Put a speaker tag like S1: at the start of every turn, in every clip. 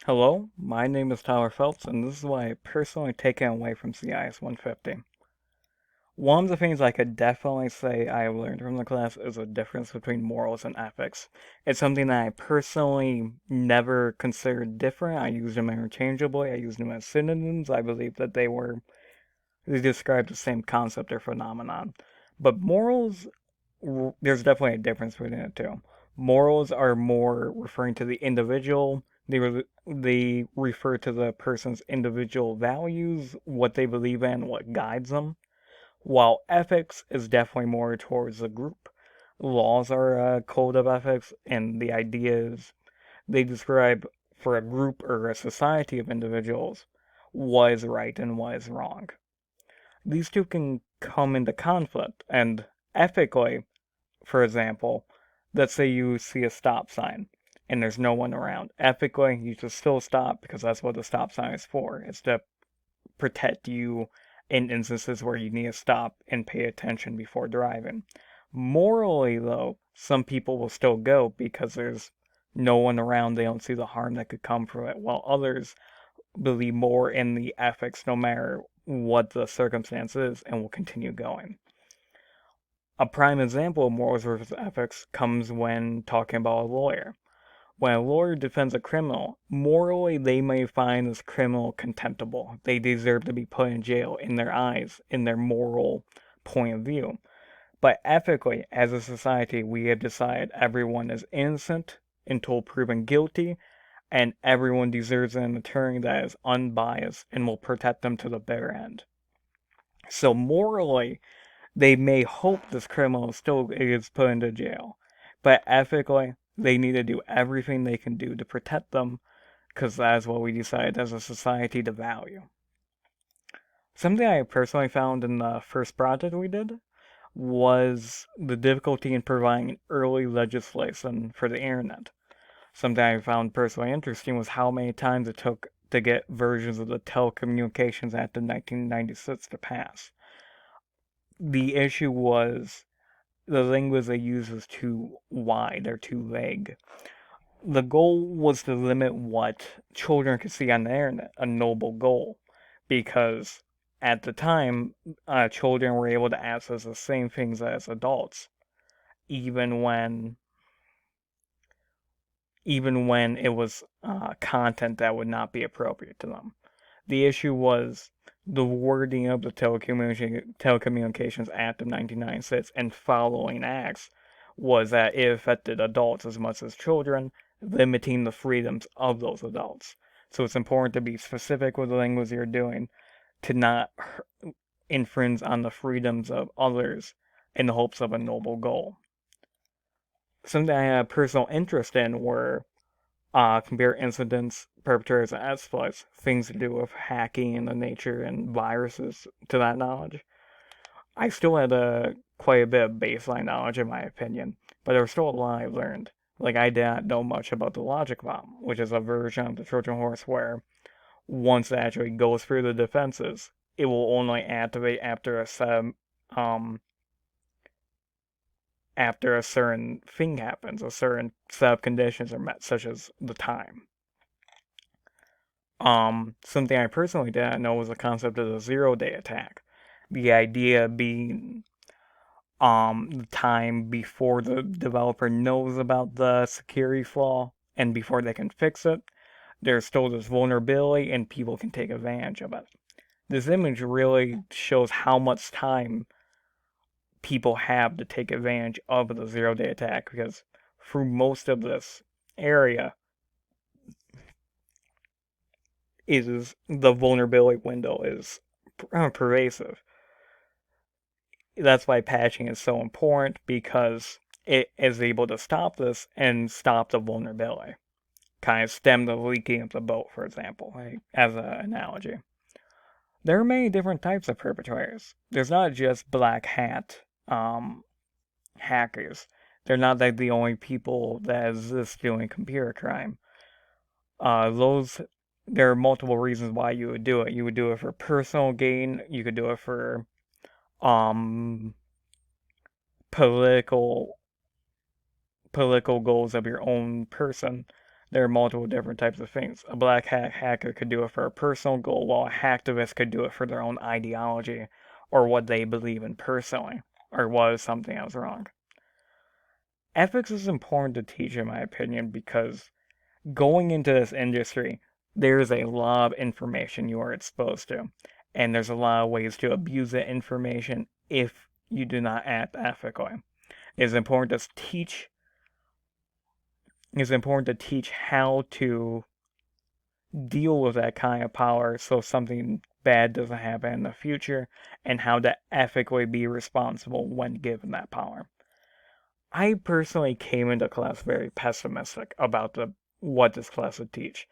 S1: Hello, my name is Tyler Phelps, and this is what I personally taken away from CIS 150. One of the things I could definitely say I learned from the class is the difference between morals and ethics. It's something that I personally never considered different. I used them interchangeably, I used them as synonyms. I believe that they describe the same concept or phenomenon. But morals, there's definitely a difference between the two. Morals are more referring to the individual. They refer to the person's individual values, what they believe in, what guides them. While ethics is definitely more towards the group. Laws are a code of ethics, and the idea is they describe for a group or a society of individuals what is right and what is wrong. These two can come into conflict, and ethically, for example, let's say you see a stop sign and there's no one around. Ethically, you should still stop because that's what the stop sign is for. It's to protect you in instances where you need to stop and pay attention before driving. Morally, though, some people will still go because there's no one around. They don't see the harm that could come from it, while others believe more in the ethics no matter what the circumstance is and will continue going. A prime example of morals versus ethics comes when talking about a lawyer. When a lawyer defends a criminal, morally they may find this criminal contemptible. They deserve to be put in jail in their eyes, in their moral point of view. But ethically, as a society, we have decided everyone is innocent until proven guilty, and everyone deserves an attorney that is unbiased and will protect them to the bitter end. So morally, they may hope this criminal still is put into jail, but ethically, they need to do everything they can do to protect them, because that is what we decided as a society to value. Something I personally found in the first project we did was the difficulty in providing early legislation for the internet. Something I found personally interesting was how many times it took to get versions of the Telecommunications Act of 1996 to pass. The issue was the language they used was too wide or too vague. The goal was to limit what children could see on the internet, a noble goal, because at the time, children were able to access the same things as adults, even when even when it was content that would not be appropriate to them. The issue was the wording of the Telecommunications Act of 1996 and following acts was that it affected adults as much as children, limiting the freedoms of those adults. So it's important to be specific with the language you're doing to not infringe on the freedoms of others in the hopes of a noble goal. Something I had a personal interest in were computer incidents, perpetrators, and exploits, things to do with hacking and the nature and viruses to that knowledge. I still had quite a bit of baseline knowledge in my opinion, but there was still a lot I learned. Like I did not know much about the logic bomb, which is a version of the Trojan horse where once it actually goes through the defenses, it will only activate um after a certain thing happens, a certain set of conditions are met, such as the time. Something I personally didn't know was the concept of the 0 day attack. The idea being, the time before the developer knows about the security flaw and before they can fix it, there's still this vulnerability and people can take advantage of it. This image really shows how much time people have to take advantage of the 0 day attack because through most of this area is the vulnerability window is pervasive. That's why patching is so important because it is able to stop this and stop the vulnerability. Kind of stem the leaking of the boat, for example, like, as an analogy. There are many different types of perpetrators. There's not just black hat hackers. They're not like the only people that exist doing computer crime. Those there are multiple reasons why you would do it. You would do it for personal gain. You could do it for um political political goals of your own person. There are multiple different types of things. A black hat hacker could do it for a personal goal, while a hacktivist could do it for their own ideology or what they believe in personally, or was something that was wrong. Ethics is important to teach, in my opinion, because going into this industry, there's a lot of information you are exposed to, and there's a lot of ways to abuse that information if you do not act ethically. It's important to teach. It's important to teach how to deal with that kind of power so something bad doesn't happen in the future, and how to ethically be responsible when given that power. I personally came into class very pessimistic about what this class would teach.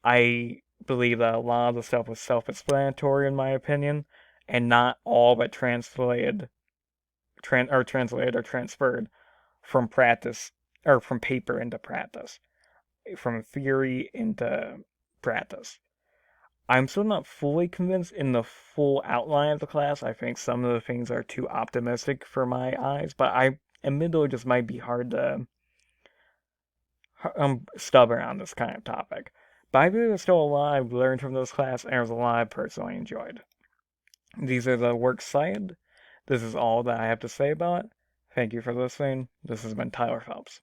S1: I believe that a lot of the stuff was self-explanatory in my opinion, and not all but translated or transferred from practice or from paper into practice, from theory into practice. I'm still not fully convinced in the full outline of the class. I think some of the things are too optimistic for my eyes, but I admittedly just might be hard to stubborn on this kind of topic. But I believe there's still a lot I've learned from this class, and there's a lot I personally enjoyed. These are the works cited. This is all that I have to say about it. Thank you for listening. This has been Tyler Phelps.